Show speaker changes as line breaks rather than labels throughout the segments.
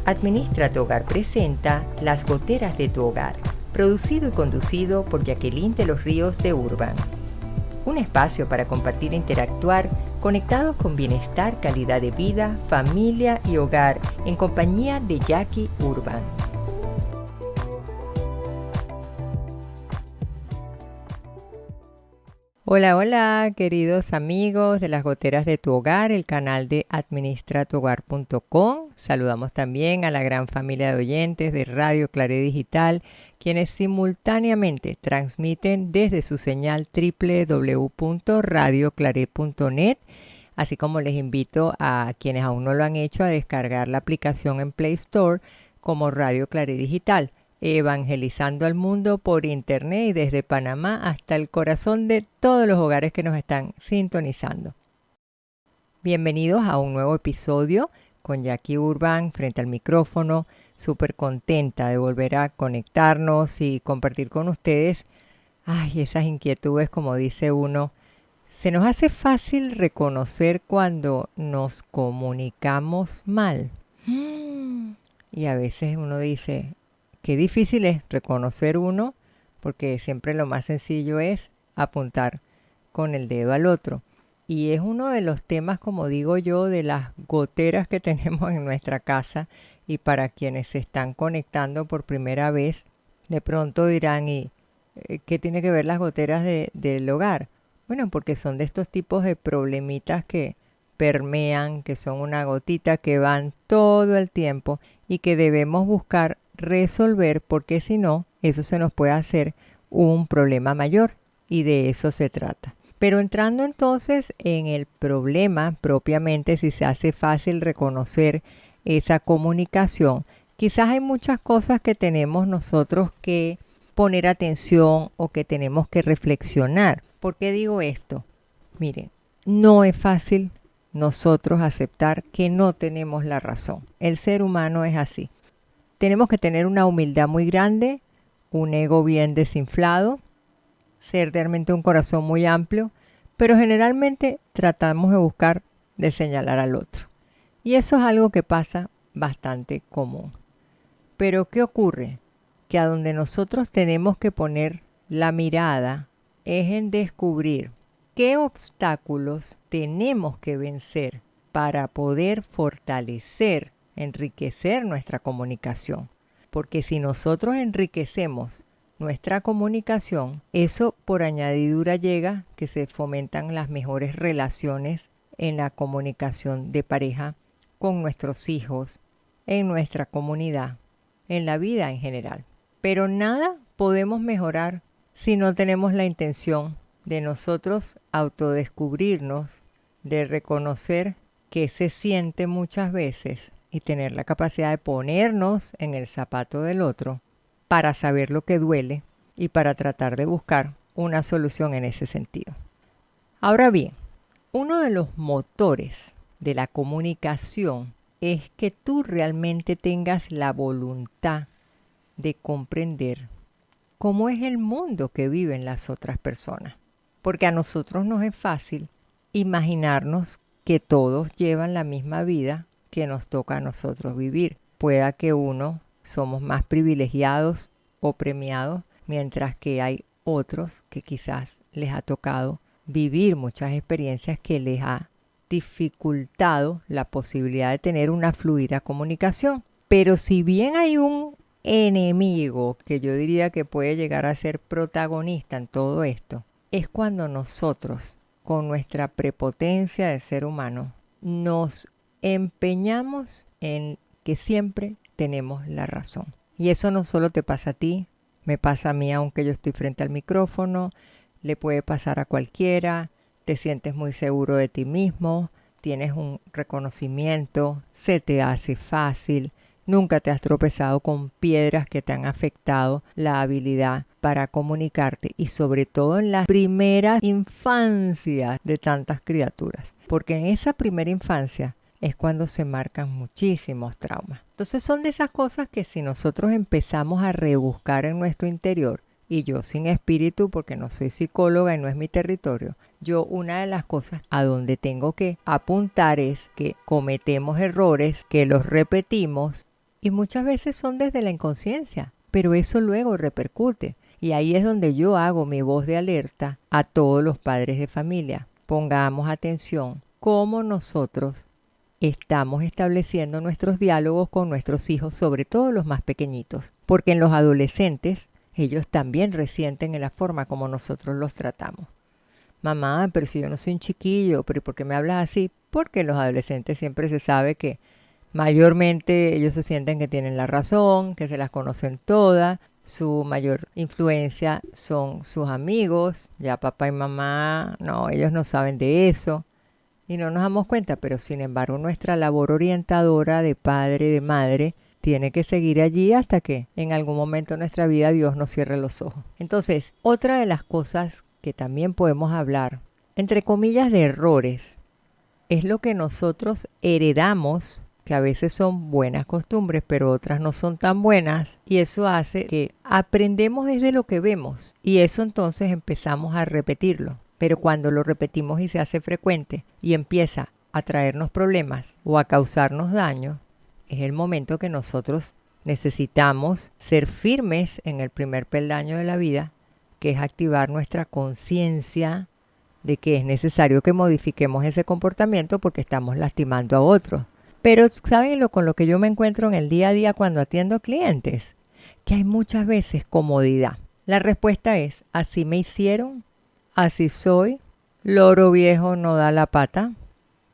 Administra tu Hogar presenta Las Goteras de tu Hogar, producido y conducido por Jacqueline de los Ríos de Urban. Un espacio para compartir e interactuar, conectados con bienestar, calidad de vida, familia y hogar, en compañía de Jackie Urban. Hola, hola, queridos amigos de Las Goteras de tu Hogar, el canal de administratuhogar.com. Saludamos también a la gran familia de oyentes de Radio Claret Digital, quienes simultáneamente transmiten desde su señal www.radioclaret.net, así como les invito a quienes aún no lo han hecho a descargar la aplicación en Play Store como Radio Claret Digital, evangelizando al mundo por internet y desde Panamá hasta el corazón de todos los hogares que nos están sintonizando. Bienvenidos a un nuevo episodio con Jackie Urban frente al micrófono, súper contenta de volver a conectarnos y compartir con ustedes esas inquietudes, como dice uno. Se nos hace fácil reconocer cuando nos comunicamos mal. Y a veces uno dice, qué difícil es reconocer uno, porque siempre lo más sencillo es apuntar con el dedo al otro. Y es uno de los temas, como digo yo, de las goteras que tenemos en nuestra casa. Y para quienes se están conectando por primera vez, de pronto dirán, ¿y qué tiene que ver las goteras del hogar? Bueno, porque son de estos tipos de problemitas que permean, que son una gotita que van todo el tiempo y que debemos buscar resolver, porque si no, eso se nos puede hacer un problema mayor, y de eso se trata. Pero entrando entonces en el problema propiamente, si se hace fácil reconocer esa comunicación, quizás hay muchas cosas que tenemos nosotros que poner atención o que tenemos que reflexionar. ¿Por qué digo esto? Miren, no es fácil nosotros aceptar que no tenemos la razón. El ser humano es así. Tenemos que tener una humildad muy grande, un ego bien desinflado, ser realmente un corazón muy amplio, pero generalmente tratamos de señalar al otro. Y eso es algo que pasa bastante común. Pero ¿qué ocurre? Que a donde nosotros tenemos que poner la mirada es en descubrir qué obstáculos tenemos que vencer para poder fortalecer, enriquecer nuestra comunicación. Porque si nosotros enriquecemos nuestra comunicación, eso por añadidura llega que se fomentan las mejores relaciones en la comunicación de pareja, con nuestros hijos, en nuestra comunidad, en la vida en general. Pero nada podemos mejorar si no tenemos la intención de nosotros autodescubrirnos, de reconocer qué se siente muchas veces y tener la capacidad de ponernos en el zapato del otro para saber lo que duele y para tratar de buscar una solución en ese sentido. Ahora bien, uno de los motores de la comunicación es que tú realmente tengas la voluntad de comprender cómo es el mundo que viven las otras personas. Porque a nosotros nos es fácil imaginarnos que todos llevan la misma vida que nos toca a nosotros vivir. Pueda que uno somos más privilegiados o premiados, mientras que hay otros que quizás les ha tocado vivir muchas experiencias que les ha dificultado la posibilidad de tener una fluida comunicación. Pero si bien hay un enemigo que yo diría que puede llegar a ser protagonista en todo esto, es cuando nosotros, con nuestra prepotencia de ser humano, nos empeñamos en que siempre tenemos la razón. Y eso no solo te pasa a ti, me pasa a mí, aunque yo estoy frente al micrófono, le puede pasar a cualquiera. Te sientes muy seguro de ti mismo, tienes un reconocimiento, se te hace fácil, nunca te has tropezado con piedras que te han afectado la habilidad para comunicarte, y sobre todo en las primeras infancias de tantas criaturas. Porque en esa primera infancia es cuando se marcan muchísimos traumas. Entonces son de esas cosas que si nosotros empezamos a rebuscar en nuestro interior, y yo sin espíritu porque no soy psicóloga y no es mi territorio, yo una de las cosas a donde tengo que apuntar es que cometemos errores, que los repetimos Y muchas veces son desde la inconsciencia, pero eso luego repercute. Y ahí es donde yo hago mi voz de alerta a todos los padres de familia. Pongamos atención cómo nosotros estamos estableciendo nuestros diálogos con nuestros hijos, sobre todo los más pequeñitos. Porque en los adolescentes, ellos también resienten en la forma como nosotros los tratamos. Mamá, pero si yo no soy un chiquillo, pero ¿por qué me hablas así? Porque en los adolescentes siempre se sabe que mayormente ellos se sienten que tienen la razón, que se las conocen todas. Su mayor influencia son sus amigos. Ya papá y mamá, no, ellos no saben de eso. Y no nos damos cuenta, pero sin embargo nuestra labor orientadora de padre, de madre, tiene que seguir allí hasta que en algún momento de nuestra vida Dios nos cierre los ojos. Entonces, otra de las cosas que también podemos hablar, entre comillas, de errores, es lo que nosotros heredamos, que a veces son buenas costumbres, pero otras no son tan buenas, y eso hace que aprendemos desde lo que vemos, y eso entonces empezamos a repetirlo. Pero cuando lo repetimos y se hace frecuente y empieza a traernos problemas o a causarnos daño, es el momento que nosotros necesitamos ser firmes en el primer peldaño de la vida, que es activar nuestra conciencia de que es necesario que modifiquemos ese comportamiento porque estamos lastimando a otros. Pero ¿saben con lo que yo me encuentro en el día a día cuando atiendo clientes? Que hay muchas veces comodidad. La respuesta es, así me hicieron, así soy, loro viejo no da la pata,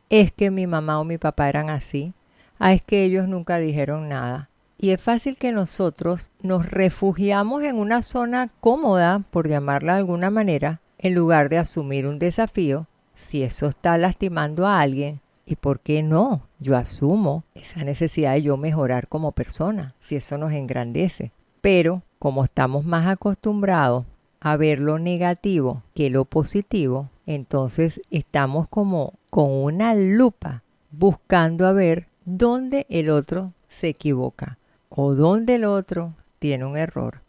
es que mi mamá o mi papá eran así, es que ellos nunca dijeron nada. Y es fácil que nosotros nos refugiamos en una zona cómoda, por llamarla de alguna manera, en lugar de asumir un desafío. Si eso está lastimando a alguien, ¿y por qué no? Yo asumo esa necesidad de yo mejorar como persona, si eso nos engrandece. Pero como estamos más acostumbrados a ver lo negativo que lo positivo, entonces estamos como con una lupa buscando a ver dónde el otro se equivoca o dónde el otro tiene un error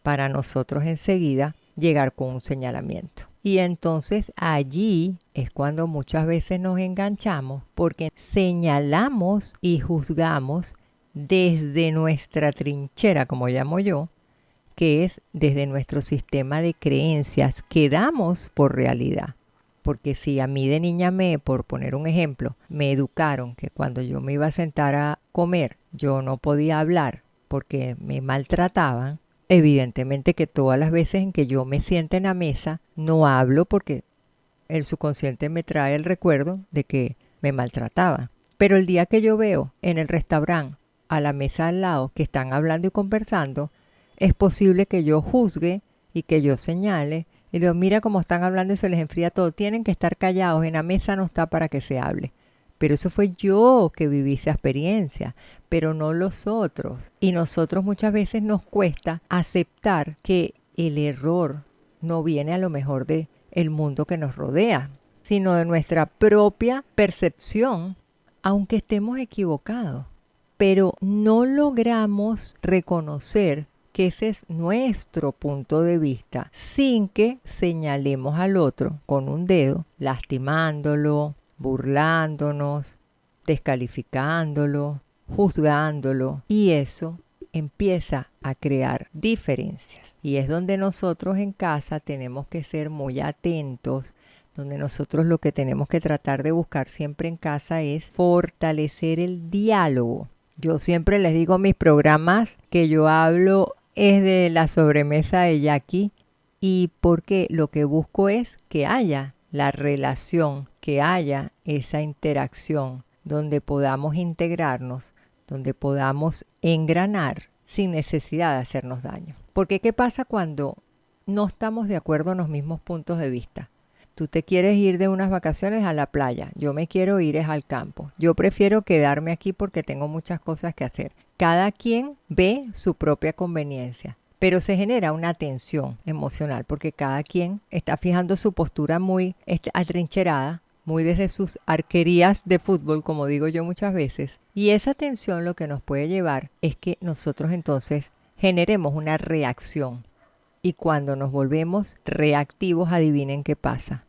para nosotros enseguida llegar con un señalamiento. Y entonces allí es cuando muchas veces nos enganchamos porque señalamos y juzgamos desde nuestra trinchera, como llamo yo, que es desde nuestro sistema de creencias que damos por realidad. Porque si a mí de niña por poner un ejemplo, me educaron que cuando yo me iba a sentar a comer, yo no podía hablar porque me maltrataban, evidentemente que todas las veces en que yo me siente en la mesa, no hablo porque el subconsciente me trae el recuerdo de que me maltrataban. Pero el día que yo veo en el restaurante a la mesa al lado que están hablando y conversando, es posible que yo juzgue y que yo señale y digo, mira cómo están hablando y se les enfría todo. Tienen que estar callados, en la mesa no está para que se hable. Pero eso fue yo que viví esa experiencia, pero no los otros. Y nosotros muchas veces nos cuesta aceptar que el error no viene a lo mejor de el mundo que nos rodea, sino de nuestra propia percepción, aunque estemos equivocados. Pero no logramos reconocer que ese es nuestro punto de vista, sin que señalemos al otro con un dedo, lastimándolo, burlándonos, descalificándolo, juzgándolo. Y eso empieza a crear diferencias. Y es donde nosotros en casa tenemos que ser muy atentos, donde nosotros lo que tenemos que tratar de buscar siempre en casa es fortalecer el diálogo. Yo siempre les digo en mis programas que yo hablo es de la sobremesa de Jackie, y porque lo que busco es que haya la relación, que haya esa interacción donde podamos integrarnos, donde podamos engranar sin necesidad de hacernos daño. Porque ¿qué pasa cuando no estamos de acuerdo en los mismos puntos de vista? Tú te quieres ir de unas vacaciones a la playa, yo me quiero ir al campo. Yo prefiero quedarme aquí porque tengo muchas cosas que hacer. Cada quien ve su propia conveniencia, pero se genera una tensión emocional porque cada quien está fijando su postura muy atrincherada, muy desde sus arquerías de fútbol, como digo yo muchas veces. Y esa tensión lo que nos puede llevar es que nosotros entonces generemos una reacción. Y cuando nos volvemos reactivos, adivinen qué pasa,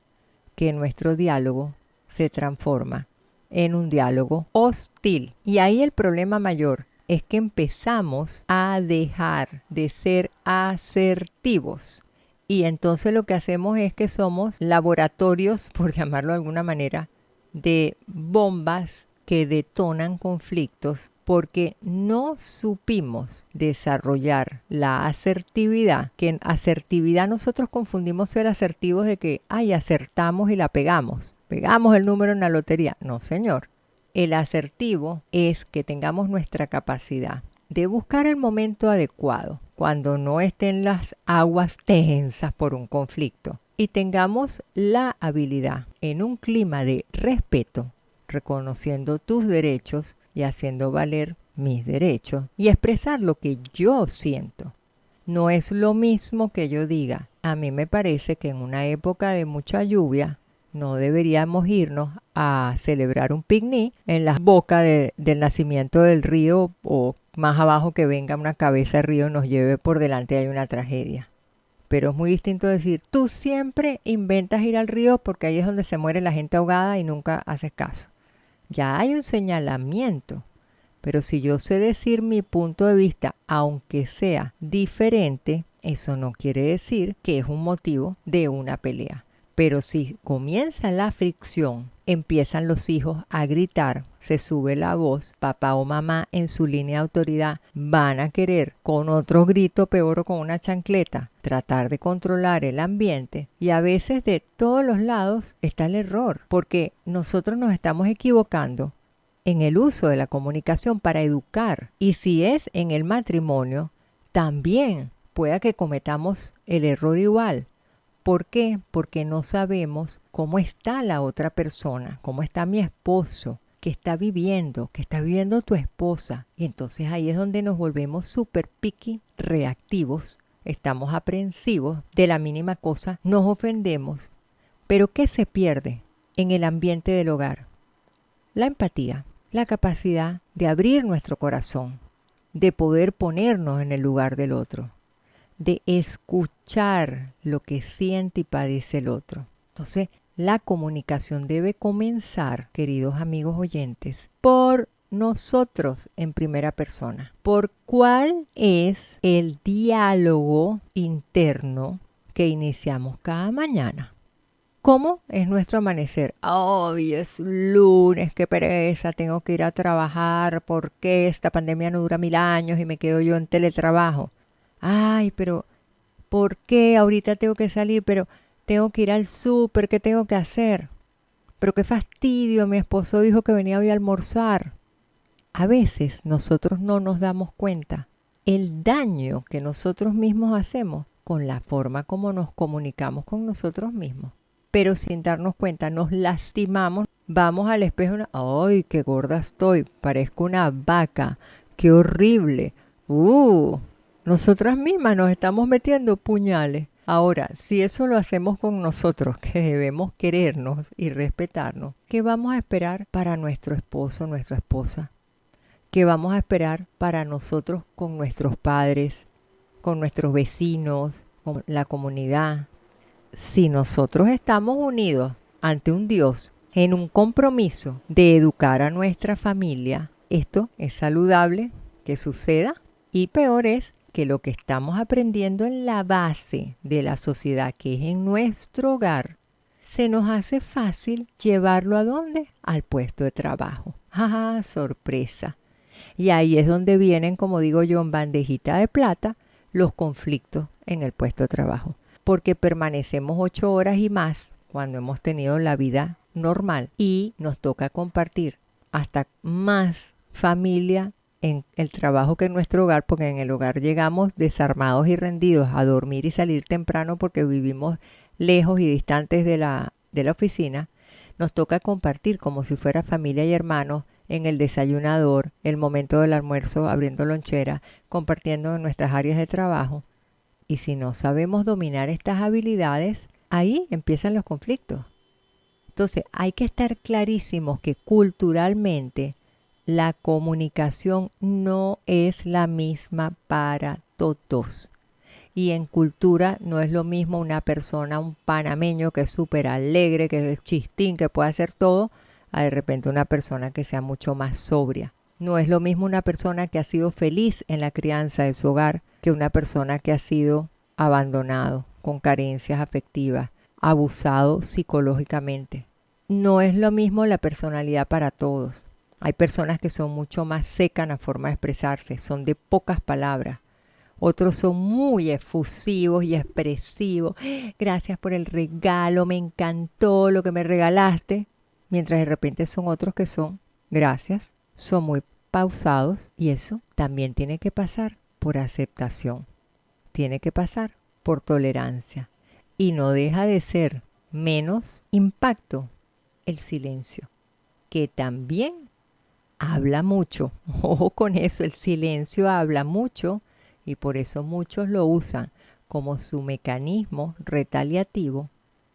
que nuestro diálogo se transforma en un diálogo hostil. Y ahí el problema mayor es que empezamos a dejar de ser asertivos. Y entonces lo que hacemos es que somos laboratorios, por llamarlo de alguna manera, de bombas que detonan conflictos porque no supimos desarrollar la asertividad, que en asertividad nosotros confundimos ser asertivos de que, ay, acertamos y la pegamos el número en la lotería. No, señor. El asertivo es que tengamos nuestra capacidad de buscar el momento adecuado, cuando no estén las aguas tensas por un conflicto, y tengamos la habilidad en un clima de respeto, reconociendo tus derechos y haciendo valer mis derechos y expresar lo que yo siento. No es lo mismo que yo diga, a mí me parece que en una época de mucha lluvia no deberíamos irnos a celebrar un picnic en la boca del nacimiento del río o más abajo que venga una cabeza de río y nos lleve por delante y hay una tragedia. Pero es muy distinto decir, tú siempre inventas ir al río porque ahí es donde se muere la gente ahogada y nunca haces caso. Ya hay un señalamiento, pero si yo sé decir mi punto de vista, aunque sea diferente, eso no quiere decir que es un motivo de una pelea. Pero si comienza la fricción, empiezan los hijos a gritar, se sube la voz, papá o mamá en su línea de autoridad van a querer con otro grito peor o con una chancleta tratar de controlar el ambiente, y a veces de todos los lados está el error, porque nosotros nos estamos equivocando en el uso de la comunicación para educar, y si es en el matrimonio, también pueda que cometamos el error igual. ¿Por qué? Porque no sabemos cómo está la otra persona, cómo está mi esposo, qué está viviendo tu esposa. Y entonces ahí es donde nos volvemos súper picky, reactivos, estamos aprensivos de la mínima cosa, nos ofendemos. Pero ¿qué se pierde en el ambiente del hogar? La empatía, la capacidad de abrir nuestro corazón, de poder ponernos en el lugar del otro, de escuchar lo que siente y padece el otro. Entonces, la comunicación debe comenzar, queridos amigos oyentes, por nosotros en primera persona. ¿Por cuál es el diálogo interno que iniciamos cada mañana? ¿Cómo es nuestro amanecer? Hoy es lunes, qué pereza, tengo que ir a trabajar, ¿por qué esta pandemia no dura 1000 años y me quedo yo en teletrabajo? Ay, pero ¿por qué ahorita tengo que salir? Pero tengo que ir al súper, ¿qué tengo que hacer? Pero qué fastidio, mi esposo dijo que venía hoy a almorzar. A veces nosotros no nos damos cuenta el daño que nosotros mismos hacemos con la forma como nos comunicamos con nosotros mismos. Pero sin darnos cuenta nos lastimamos, vamos al espejo, ¡ay, qué gorda estoy! Parezco una vaca, ¡qué horrible! Nosotras mismas nos estamos metiendo puñales. Ahora, si eso lo hacemos con nosotros, que debemos querernos y respetarnos, ¿qué vamos a esperar para nuestro esposo, nuestra esposa? ¿Qué vamos a esperar para nosotros con nuestros padres, con nuestros vecinos, con la comunidad? Si nosotros estamos unidos ante un Dios en un compromiso de educar a nuestra familia, esto es saludable que suceda, y peor es que lo que estamos aprendiendo en la base de la sociedad, que es en nuestro hogar, se nos hace fácil llevarlo ¿a dónde? Al puesto de trabajo. ¡Ja, sorpresa! Y ahí es donde vienen, como digo yo, en bandejita de plata, los conflictos en el puesto de trabajo. Porque permanecemos 8 horas y más cuando hemos tenido la vida normal y nos toca compartir hasta más familia en el trabajo que en nuestro hogar, porque en el hogar llegamos desarmados y rendidos a dormir y salir temprano porque vivimos lejos y distantes de la oficina. Nos toca compartir como si fuera familia y hermanos en el desayunador, el momento del almuerzo, abriendo lonchera, compartiendo en nuestras áreas de trabajo. Y si no sabemos dominar estas habilidades, ahí empiezan los conflictos. Entonces, hay que estar clarísimos que culturalmente la comunicación no es la misma para todos. Y en cultura no es lo mismo una persona, un panameño que es súper alegre, que es chistín, que puede hacer todo, a de repente una persona que sea mucho más sobria. No es lo mismo una persona que ha sido feliz en la crianza de su hogar que una persona que ha sido abandonado, con carencias afectivas, abusado psicológicamente. No es lo mismo la personalidad para todos. Hay personas que son mucho más secas en la forma de expresarse, son de pocas palabras. Otros son muy efusivos y expresivos. Gracias por el regalo, me encantó lo que me regalaste. Mientras de repente son otros que son, gracias, son muy pausados y eso también tiene que pasar por aceptación. Tiene que pasar por tolerancia. Y no deja de ser menos impacto el silencio, que también habla mucho. Ojo con eso, el silencio habla mucho y por eso muchos lo usan como su mecanismo retaliativo,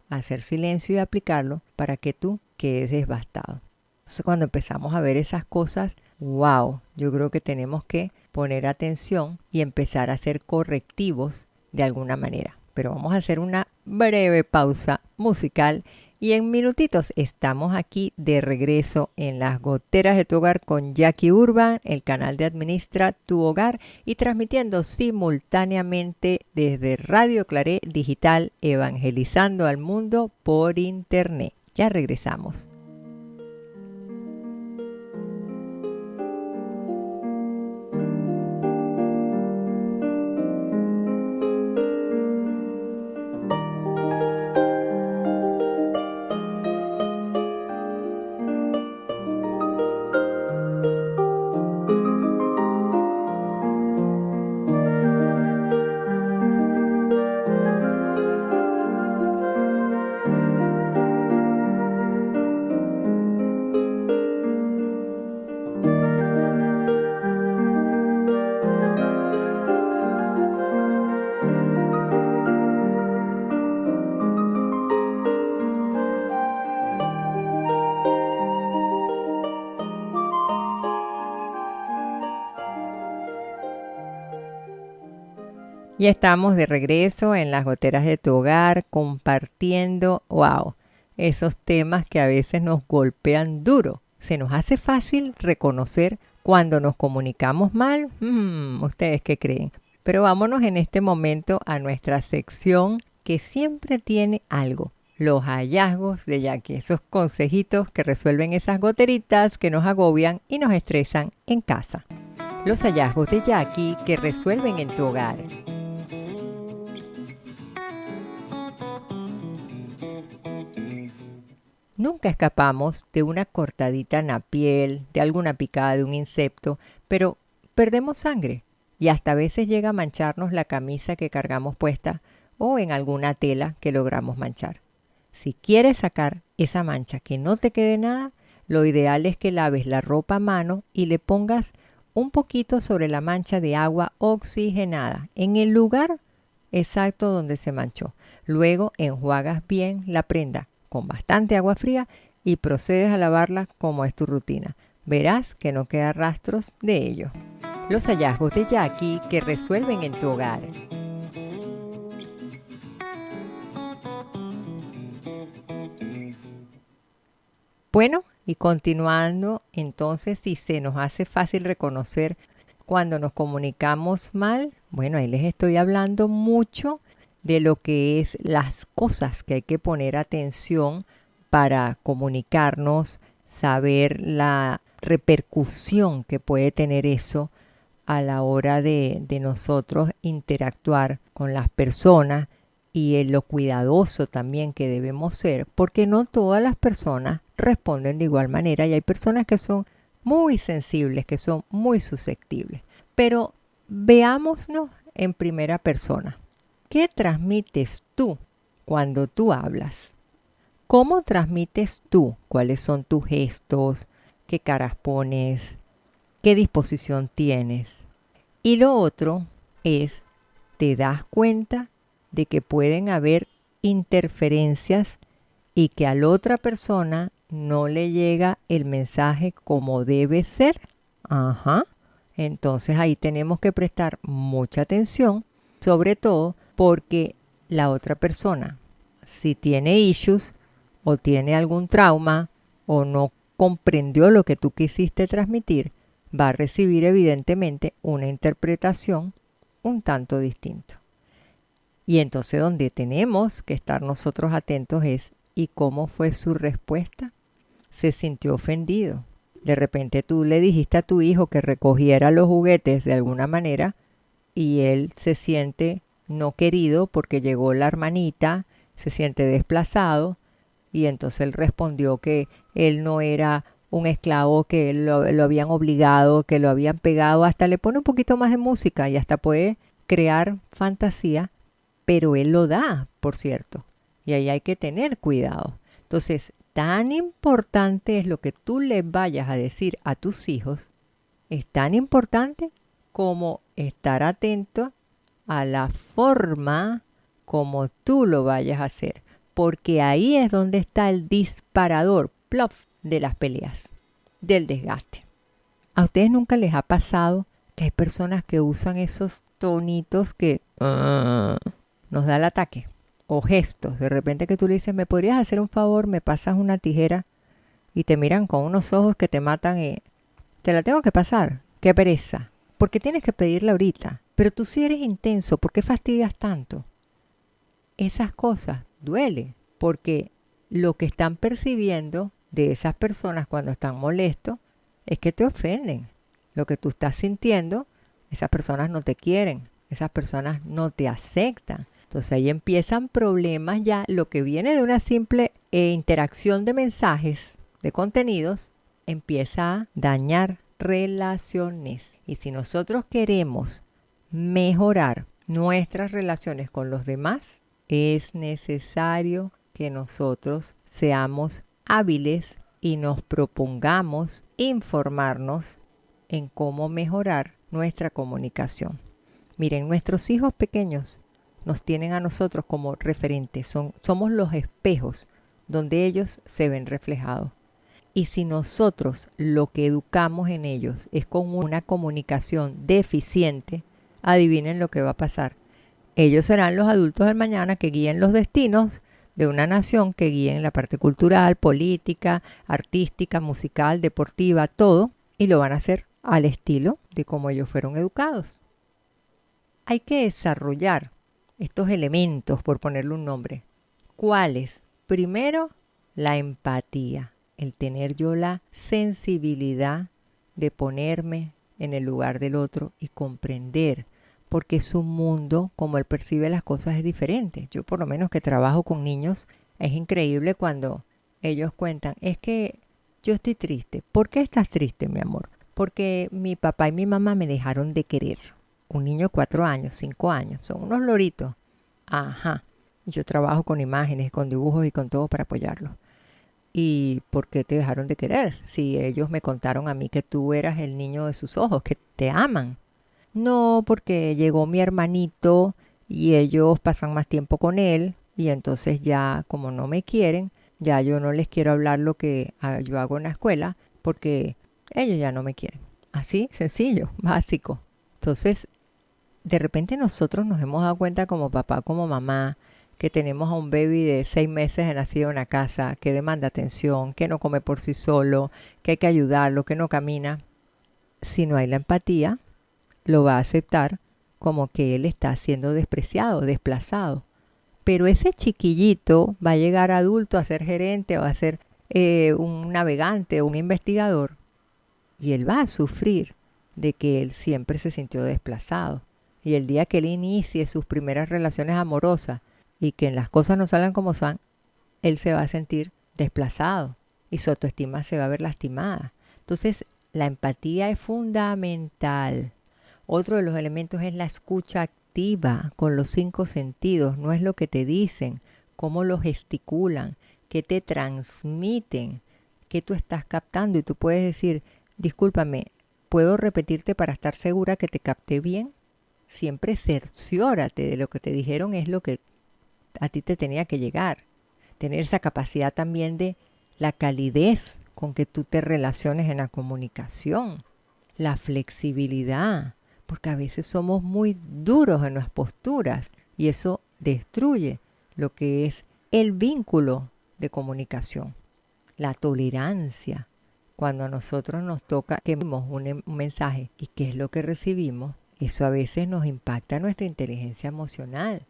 hacer silencio y aplicarlo para que tú quedes devastado. Entonces cuando empezamos a ver esas cosas, wow, yo creo que tenemos que poner atención y empezar a hacer correctivos de alguna manera. Pero vamos a hacer una breve pausa musical y en minutitos estamos aquí de regreso en Las Goteras de tu Hogar con Jackie Urban, el canal de Administra tu Hogar y transmitiendo simultáneamente desde Radio Claret Digital, evangelizando al mundo por internet. Ya regresamos. Y estamos de regreso en Las Goteras de tu Hogar compartiendo, wow, esos temas que a veces nos golpean duro. Se nos hace fácil reconocer cuando nos comunicamos mal. ¿Ustedes qué creen? Pero vámonos en este momento a nuestra sección que siempre tiene algo. Los hallazgos de Jackie, esos consejitos que resuelven esas goteritas que nos agobian y nos estresan en casa. Los hallazgos de Jackie que resuelven en tu hogar. Nunca escapamos de una cortadita en la piel, de alguna picada de un insecto, pero perdemos sangre y hasta a veces llega a mancharnos la camisa que cargamos puesta o en alguna tela que logramos manchar. Si quieres sacar esa mancha que no te quede nada, lo ideal es que laves la ropa a mano y le pongas un poquito sobre la mancha de agua oxigenada en el lugar exacto donde se manchó. Luego enjuagas bien la prenda con bastante agua fría y procedes a lavarla como es tu rutina. Verás que no queda rastros de ello. Los hallazgos de Jackie que resuelven en tu hogar. Bueno, y continuando, entonces, si se nos hace fácil reconocer cuando nos comunicamos mal, bueno, ahí les estoy hablando mucho de lo que es las cosas que hay que poner atención para comunicarnos, saber la repercusión que puede tener eso a la hora de nosotros interactuar con las personas y en lo cuidadoso también que debemos ser, porque no todas las personas responden de igual manera y hay personas que son muy sensibles, que son muy susceptibles. Pero veámonos en primera persona. ¿Qué transmites tú cuando tú hablas? ¿Cómo transmites tú? ¿Cuáles son tus gestos? ¿Qué caras pones? ¿Qué disposición tienes? Y lo otro es, ¿te das cuenta de que pueden haber interferencias y que a la otra persona no le llega el mensaje como debe ser? Ajá. Entonces ahí tenemos que prestar mucha atención, sobre todo porque la otra persona, si tiene issues o tiene algún trauma o no comprendió lo que tú quisiste transmitir, va a recibir evidentemente una interpretación un tanto distinta. Y entonces donde tenemos que estar nosotros atentos es, ¿y cómo fue su respuesta? Se sintió ofendido. De repente tú le dijiste a tu hijo que recogiera los juguetes de alguna manera y él se siente no querido porque llegó la hermanita, se siente desplazado y entonces él respondió que él no era un esclavo, que lo habían obligado, que lo habían pegado, hasta le pone un poquito más de música y hasta puede crear fantasía, pero él lo da, por cierto, y ahí hay que tener cuidado. Entonces, tan importante es lo que tú le vayas a decir a tus hijos, es tan importante como estar atento a la forma como tú lo vayas a hacer, porque ahí es donde está el disparador, plof, de las peleas, del desgaste. ¿A ustedes nunca les ha pasado que hay personas que usan esos tonitos que nos da el ataque? O gestos, de repente que tú le dices, ¿me podrías hacer un favor? ¿Me pasas una tijera? Y te miran con unos ojos que te matan y te la tengo que pasar. ¡Qué pereza! Porque tienes que pedirla ahorita. Pero tú sí eres intenso, ¿por qué fastidias tanto? Esas cosas duelen, porque lo que están percibiendo de esas personas cuando están molestos es que te ofenden. Lo que tú estás sintiendo, esas personas no te quieren, esas personas no te aceptan. Entonces ahí empiezan problemas ya, lo que viene de una simple interacción de mensajes, de contenidos, empieza a dañar relaciones. Y si nosotros queremos mejorar nuestras relaciones con los demás, es necesario que nosotros seamos hábiles y nos propongamos informarnos en cómo mejorar nuestra comunicación. Miren, nuestros hijos pequeños nos tienen a nosotros como referentes, somos los espejos donde ellos se ven reflejados. Y si nosotros lo que educamos en ellos es con una comunicación deficiente, adivinen lo que va a pasar. Ellos serán los adultos del mañana que guíen los destinos de una nación, que guíen la parte cultural, política, artística, musical, deportiva, todo, y lo van a hacer al estilo de cómo ellos fueron educados. Hay que desarrollar estos elementos, por ponerle un nombre. ¿Cuáles? Primero, la empatía, el tener yo la sensibilidad de ponerme en el lugar del otro y comprender, porque su mundo, como él percibe las cosas, es diferente. Yo por lo menos que trabajo con niños, es increíble cuando ellos cuentan, es que yo estoy triste. ¿Por qué estás triste, mi amor? Porque mi papá y mi mamá me dejaron de querer. Un niño de 4 años, 5 años, son unos loritos. Ajá, yo trabajo con imágenes, con dibujos y con todo para apoyarlos. ¿Y por qué te dejaron de querer? Si ellos me contaron a mí que tú eras el niño de sus ojos, que te aman. No, porque llegó mi hermanito y ellos pasan más tiempo con él y entonces ya como no me quieren, ya yo no les quiero hablar lo que yo hago en la escuela porque ellos ya no me quieren. Así, sencillo, básico. Entonces, de repente nosotros nos hemos dado cuenta como papá, como mamá, que tenemos a un baby de 6 meses de nacido en la casa, que demanda atención, que no come por sí solo, que hay que ayudarlo, que no camina. Si no hay la empatía, lo va a aceptar como que él está siendo despreciado, desplazado. Pero ese chiquillito va a llegar adulto a ser gerente o a ser un navegante o un investigador y él va a sufrir de que él siempre se sintió desplazado. Y el día que él inicie sus primeras relaciones amorosas y que las cosas no salgan como son, él se va a sentir desplazado y su autoestima se va a ver lastimada. Entonces, la empatía es fundamental. Otro de los elementos es la escucha activa con los 5 sentidos. No es lo que te dicen, cómo lo gesticulan, qué te transmiten, qué tú estás captando. Y tú puedes decir, discúlpame, ¿puedo repetirte para estar segura que te capté bien? Siempre cerciórate de lo que te dijeron es lo que a ti te tenía que llegar. Tener esa capacidad también de la calidez con que tú te relaciones en la comunicación, la flexibilidad, porque a veces somos muy duros en las posturas y eso destruye lo que es el vínculo de comunicación, la tolerancia, cuando a nosotros nos toca que enviemos un mensaje y qué es lo que recibimos, eso a veces nos impacta nuestra inteligencia emocional.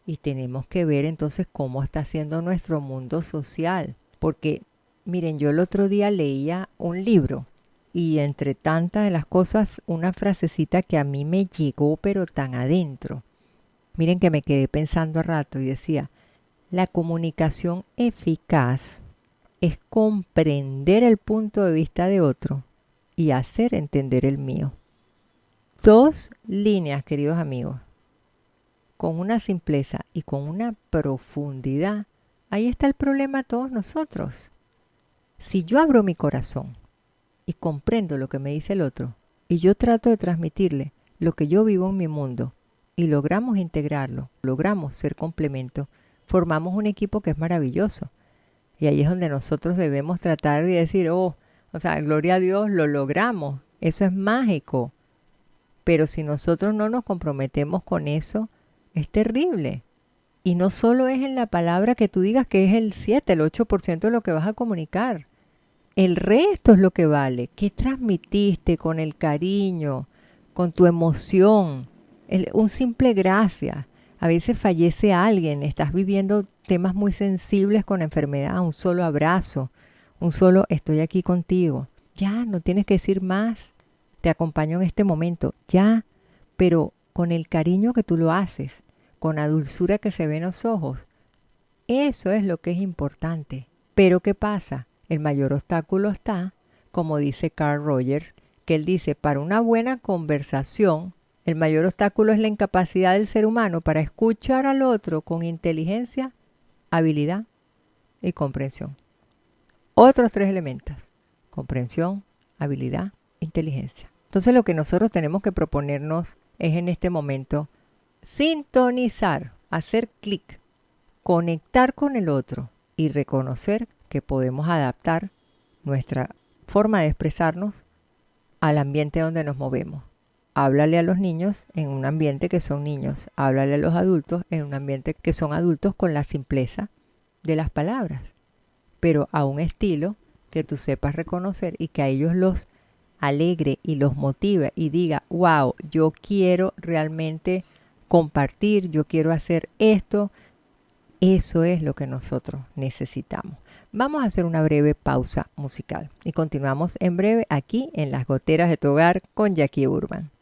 Y tenemos que ver entonces cómo está siendo nuestro mundo social. Porque, miren, yo el otro día leía un libro y entre tantas de las cosas, una frasecita que a mí me llegó pero tan adentro. Miren que me quedé pensando a rato y decía, la comunicación eficaz es comprender el punto de vista de otro y hacer entender el mío. Dos líneas, queridos amigos, con una simpleza y con una profundidad. Ahí está el problema a todos nosotros. Si yo abro mi corazón y comprendo lo que me dice el otro y yo trato de transmitirle lo que yo vivo en mi mundo y logramos integrarlo, logramos ser complemento, formamos un equipo que es maravilloso. Y ahí es donde nosotros debemos tratar de decir, oh, o sea, gloria a Dios, lo logramos. Eso es mágico. Pero si nosotros no nos comprometemos con eso, es terrible. Y no solo es en la palabra que tú digas que es el 7, el 8% de lo que vas a comunicar. El resto es lo que vale. ¿Qué transmitiste con el cariño, con tu emoción? Un simple gracias. A veces fallece alguien, estás viviendo temas muy sensibles con enfermedad, un solo abrazo, un solo estoy aquí contigo. Ya, no tienes que decir más. Te acompaño en este momento. Ya, pero con el cariño que tú lo haces, con la dulzura que se ve en los ojos. Eso es lo que es importante. Pero ¿qué pasa? El mayor obstáculo está, como dice Carl Rogers, que él dice, para una buena conversación, el mayor obstáculo es la incapacidad del ser humano para escuchar al otro con inteligencia, habilidad y comprensión. Otros tres elementos, comprensión, habilidad, inteligencia. Entonces lo que nosotros tenemos que proponernos es en este momento sintonizar, hacer clic, conectar con el otro y reconocer que podemos adaptar nuestra forma de expresarnos al ambiente donde nos movemos. Háblale a los niños en un ambiente que son niños. Háblale a los adultos en un ambiente que son adultos con la simpleza de las palabras, pero a un estilo que tú sepas reconocer y que a ellos los alegre y los motive y diga, wow, yo quiero realmente compartir, yo quiero hacer esto. Eso es lo que nosotros necesitamos. Vamos a hacer una breve pausa musical y continuamos en breve aquí en Las Goteras de tu Hogar con Jackie Urban.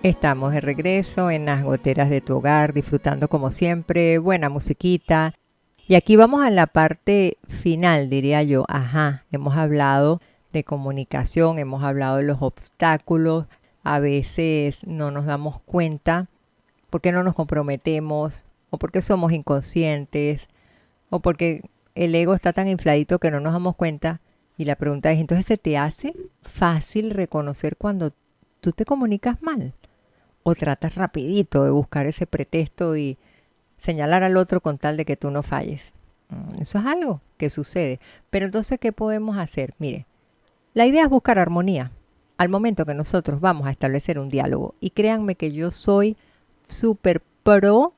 Estamos de regreso en las goteras de tu hogar, disfrutando como siempre, buena musiquita. Y aquí vamos a la parte final, diría yo. Ajá, hemos hablado de comunicación, hemos hablado de los obstáculos. A veces no nos damos cuenta porque no nos comprometemos o porque somos inconscientes o porque el ego está tan infladito que no nos damos cuenta. Y la pregunta es, entonces, ¿se te hace fácil reconocer cuando tú te comunicas mal? ¿O tratas rapidito de buscar ese pretexto y señalar al otro con tal de que tú no falles? Eso es algo que sucede. Pero entonces, ¿qué podemos hacer? Mire, la idea es buscar armonía. Al momento que nosotros vamos a establecer un diálogo, y créanme que yo soy súper pro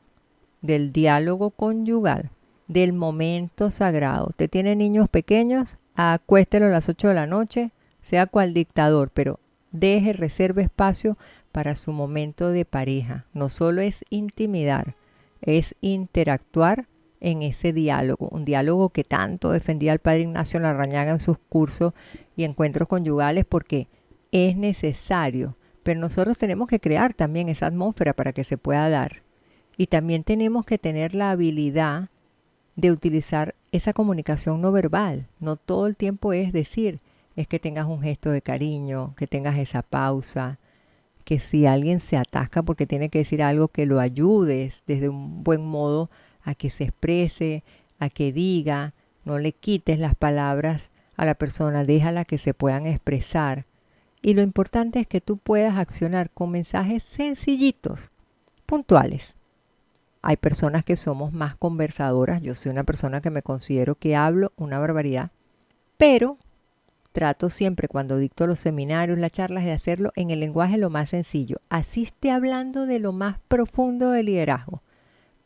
del diálogo conyugal, del momento sagrado. Usted tiene niños pequeños, acuéstelo a las 8 de la noche, sea cual dictador, pero deje, reserve espacio para su momento de pareja. No solo es intimidar, es interactuar en ese diálogo, un diálogo que tanto defendía el padre Ignacio Larrañaga en sus cursos y encuentros conyugales, porque es necesario, pero nosotros tenemos que crear también esa atmósfera para que se pueda dar. Y también tenemos que tener la habilidad de utilizar esa comunicación no verbal. No todo el tiempo es decir, es que tengas un gesto de cariño, que tengas esa pausa, que si alguien se atasca porque tiene que decir algo, que lo ayudes desde un buen modo a que se exprese, a que diga, no le quites las palabras a la persona, déjala que se puedan expresar. Y lo importante es que tú puedas accionar con mensajes sencillitos, puntuales. Hay personas que somos más conversadoras, yo soy una persona que me considero que hablo una barbaridad, pero trato siempre cuando dicto los seminarios, las charlas, de hacerlo en el lenguaje lo más sencillo. Así esté hablando de lo más profundo del liderazgo,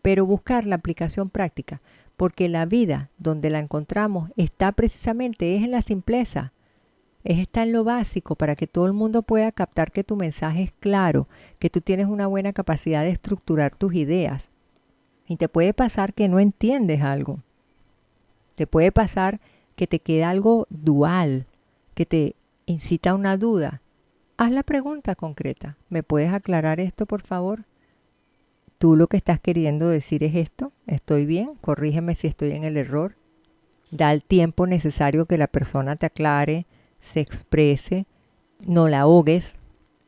pero buscar la aplicación práctica, porque la vida donde la encontramos está precisamente, es en la simpleza, está en lo básico para que todo el mundo pueda captar que tu mensaje es claro, que tú tienes una buena capacidad de estructurar tus ideas. Y te puede pasar que no entiendes algo. Te puede pasar que te queda algo dual, que te incita a una duda. Haz la pregunta concreta. ¿Me puedes aclarar esto, por favor? ¿Tú lo que estás queriendo decir es esto? ¿Estoy bien? Corrígeme si estoy en el error. Da el tiempo necesario que la persona te aclare, se exprese, no la ahogues.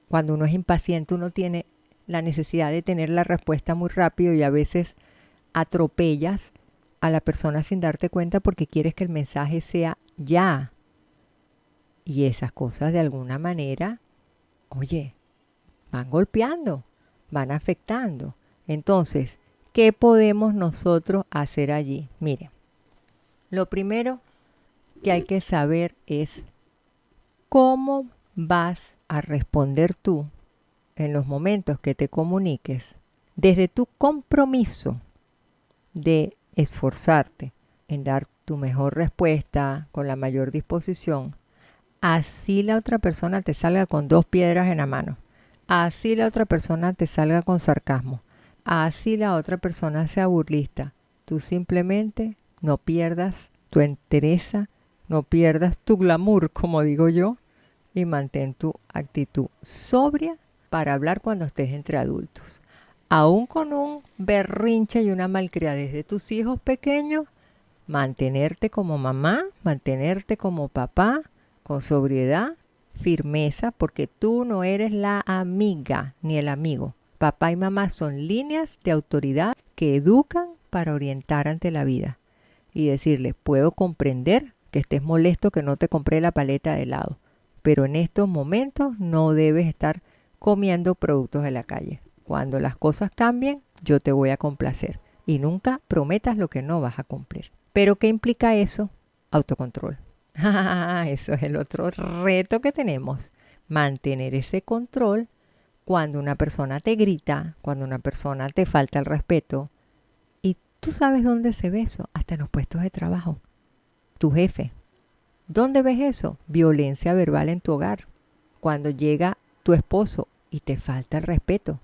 Cuando uno es impaciente, uno tiene la necesidad de tener la respuesta muy rápido y a veces atropellas a la persona sin darte cuenta porque quieres que el mensaje sea ya. Y esas cosas de alguna manera, oye, van golpeando, van afectando. Entonces, ¿qué podemos nosotros hacer allí? Mire, lo primero que hay que saber es cómo vas a responder tú en los momentos que te comuniques desde tu compromiso de esforzarte en dar tu mejor respuesta con la mayor disposición. Así la otra persona te salga con 2 piedras en la mano. Así la otra persona te salga con sarcasmo. Así la otra persona sea burlista. Tú simplemente no pierdas tu entereza, no pierdas tu glamour, como digo yo, y mantén tu actitud sobria para hablar cuando estés entre adultos. Aún con un berrinche y una malcriadez de tus hijos pequeños, mantenerte como mamá, mantenerte como papá, con sobriedad, firmeza, porque tú no eres la amiga ni el amigo. Papá y mamá son líneas de autoridad que educan para orientar ante la vida. Y decirles, puedo comprender que estés molesto que no te compré la paleta de helado, pero en estos momentos no debes estar comiendo productos de la calle. Cuando las cosas cambien, yo te voy a complacer. Y nunca prometas lo que no vas a cumplir. ¿Pero qué implica eso? Autocontrol. Eso es el otro reto que tenemos. Mantener ese control cuando una persona te grita, cuando una persona te falta el respeto. Y tú sabes dónde se ve eso, hasta en los puestos de trabajo. Tu jefe. ¿Dónde ves eso? Violencia verbal en tu hogar. Cuando llega tu esposo y te falta el respeto.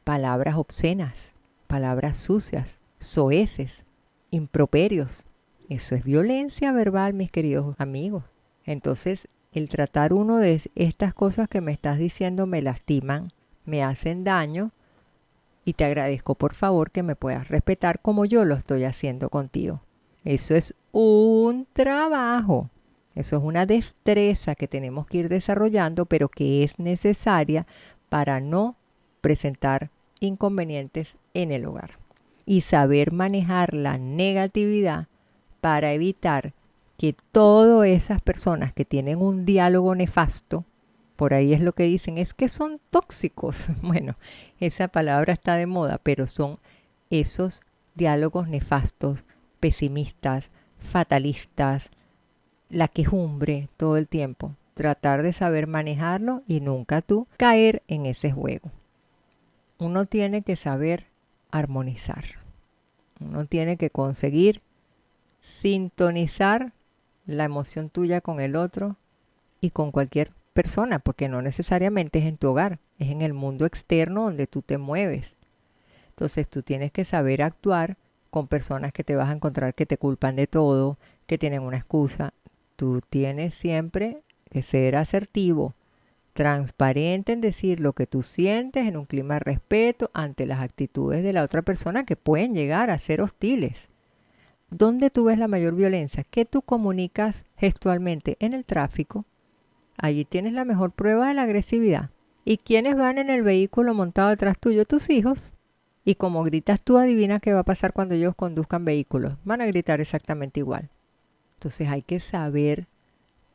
Palabras obscenas, palabras sucias, soeces, improperios. Eso es violencia verbal, mis queridos amigos. Entonces, el tratar uno de estas cosas que me estás diciendo me lastiman, me hacen daño y te agradezco por favor que me puedas respetar como yo lo estoy haciendo contigo. Eso es un trabajo, eso es una destreza que tenemos que ir desarrollando, pero que es necesaria para no presentar inconvenientes en el hogar. Y saber manejar la negatividad para evitar que todas esas personas que tienen un diálogo nefasto, por ahí es lo que dicen, es que son tóxicos. Bueno, esa palabra está de moda, pero son esos diálogos nefastos, pesimistas, fatalistas, la quejumbre todo el tiempo. Tratar de saber manejarlo y nunca tú caer en ese juego. Uno tiene que saber armonizar. Uno tiene que conseguir sintonizar la emoción tuya con el otro y con cualquier persona, porque no necesariamente es en tu hogar, es en el mundo externo donde tú te mueves. Entonces tú tienes que saber actuar con personas que te vas a encontrar que te culpan de todo, que tienen una excusa. Tú tienes siempre que ser asertivo, transparente en decir lo que tú sientes en un clima de respeto ante las actitudes de la otra persona que pueden llegar a ser hostiles. ¿Dónde tú ves la mayor violencia? ¿Qué tú comunicas gestualmente en el tráfico? Allí tienes la mejor prueba de la agresividad. ¿Y quiénes van en el vehículo montado detrás tuyo? Tus hijos. Y como gritas tú, adivina qué va a pasar cuando ellos conduzcan vehículos. Van a gritar exactamente igual. Entonces hay que saber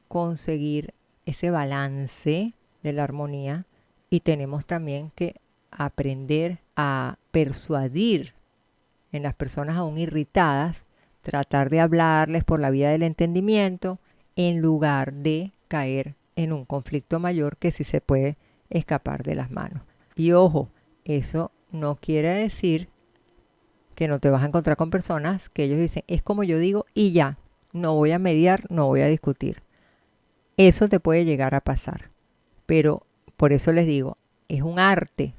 conseguir ese balance de la armonía y tenemos también que aprender a persuadir en las personas aún irritadas, tratar de hablarles por la vía del entendimiento en lugar de caer en un conflicto mayor que sí se puede escapar de las manos. Y ojo, eso no quiere decir que no te vas a encontrar con personas que ellos dicen, es como yo digo y ya, no voy a mediar, no voy a discutir. Eso te puede llegar a pasar. Pero por eso les digo, es un arte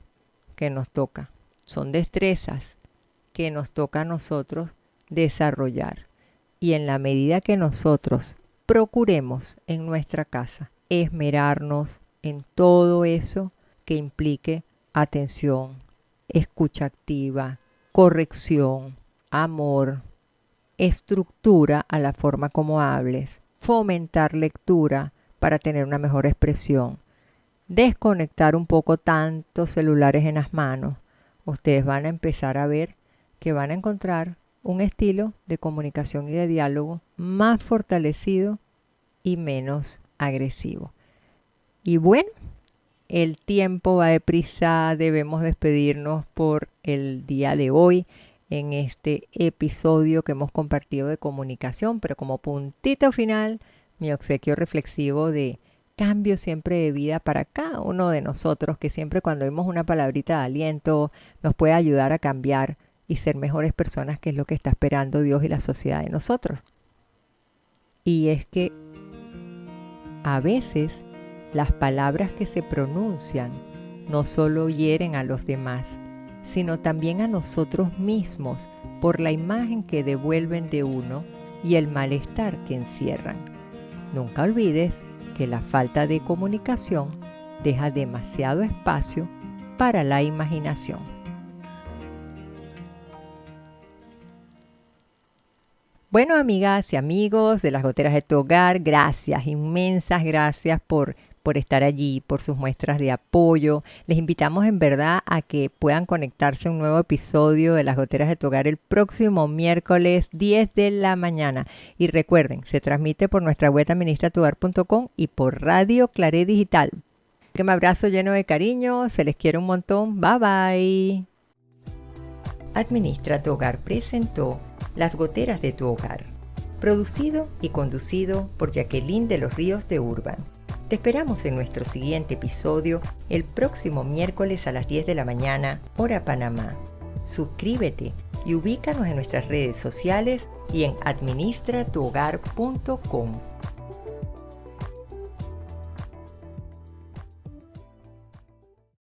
que nos toca. Son destrezas que nos toca a nosotros desarrollar. Y en la medida que nosotros procuremos en nuestra casa esmerarnos en todo eso que implique atención, escucha activa, corrección, amor, estructura a la forma como hables, fomentar lectura para tener una mejor expresión, desconectar un poco tantos celulares en las manos, ustedes van a empezar a ver que van a encontrar un estilo de comunicación y de diálogo más fortalecido y menos agresivo. Y bueno, el tiempo va deprisa, debemos despedirnos por el día de hoy en este episodio que hemos compartido de comunicación, pero como puntito final, mi obsequio reflexivo de cambio siempre de vida para cada uno de nosotros, que siempre cuando vemos una palabrita de aliento nos puede ayudar a cambiar y ser mejores personas, que es lo que está esperando Dios y la sociedad de nosotros. Y es que a veces las palabras que se pronuncian no solo hieren a los demás, sino también a nosotros mismos por la imagen que devuelven de uno y el malestar que encierran. Nunca olvides que la falta de comunicación deja demasiado espacio para la imaginación. Bueno, amigas y amigos de las Goteras de tu Hogar, gracias, inmensas gracias por estar allí, por sus muestras de apoyo. Les invitamos en verdad a que puedan conectarse a un nuevo episodio de las Goteras de tu Hogar el próximo miércoles 10 de la mañana. Y recuerden, se transmite por nuestra web administratuhogar.com y por Radio Claret Digital. Un abrazo lleno de cariño, se les quiere un montón. Bye bye. Administra tu Hogar presentó Las Goteras de tu Hogar, producido y conducido por Jacqueline de los Ríos de Urban. Te esperamos en nuestro siguiente episodio el próximo miércoles a las 10 de la mañana, hora Panamá. Suscríbete y ubícanos en nuestras redes sociales y en administratuhogar.com.